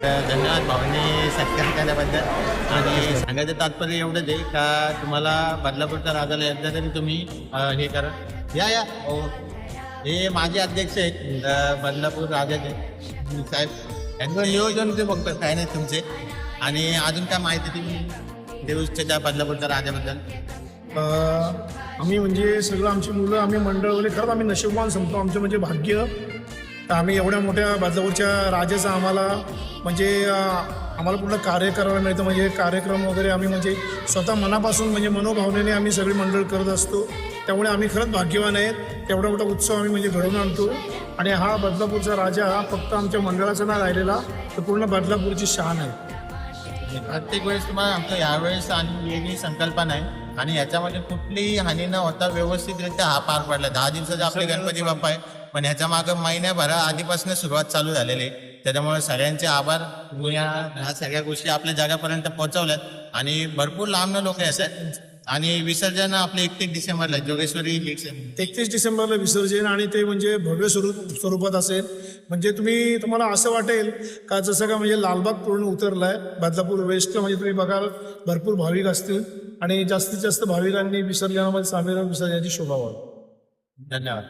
धन्यवाद भाऊनी सत्कार केल्याबद्दल. आणि सांगायचं तात्पर्य एवढंच आहे का तुम्हाला बदलापूरच्या राजाला एकदा तरी तुम्ही हे करा. या हो, हे माझे अध्यक्ष आहेत बदलापूर राजाचे साहेब. यांचं नियोजन ते बघतात काय नाही तुमचे. आणि अजून काय माहिती तुम्ही देऊ त्या बदलापूरच्या राजाबद्दल? आम्ही म्हणजे सगळं आमची मुलं आम्ही मंडळ वगैरे खरंच आम्ही नशीबवान समजतो. आमचं म्हणजे भाग्य तर आम्ही एवढ्या मोठ्या बदलापूरच्या राजाचं आम्हाला म्हणजे आम्हाला पूर्ण कार्य करायला मिळतं. म्हणजे कार्यक्रम वगैरे आम्ही म्हणजे स्वतः मनापासून म्हणजे मनोभावनेने आम्ही सगळी मंडळ करत असतो. त्यामुळे आम्ही खरंच भाग्यवान आहेत. एवढा मोठा उत्सव आम्ही म्हणजे घडवून आणतो. आणि हा बदलापूरचा राजा हा फक्त आमच्या मंडळाचा नाही राहिलेला तर पूर्ण बदलापूरची शान आहे. प्रत्येक वेळेस तुम्हाला आमचं यावेळेस आणि वेगळी संकल्पना आहे. आणि याच्यामध्ये कुठलीही हानी न होता व्यवस्थितरित्या हा पार पडला. 10 दिवसाचे आपले गणपती बाप्पा आहे. पण ह्याच्या मागं महिन्याभरा आधीपासून सुरुवात चालू झालेली आहे. त्याच्यामुळे सगळ्यांचे आभार. ह्या सगळ्या गोष्टी आपल्या जगापर्यंत पोहोचवल्यात. आणि भरपूर लांब लोक असतात. आणि विसर्जन आपले 31 डिसेंबरला जोगेश्वरी 31 डिसेंबरला विसर्जन. आणि ते म्हणजे भव्य स्वरूपात असेल. म्हणजे तुम्हाला असं वाटेल का जसं का म्हणजे लालबाग पूर्ण उतरला आहे. बदलापूर वेस्टला म्हणजे तुम्ही बघाल भरपूर भाविक असतील. आणि जास्तीत जास्त भाविकांनी विसर्जनामध्ये सामील होऊन विसर्जनाची शोभा व्हावी. धन्यवाद.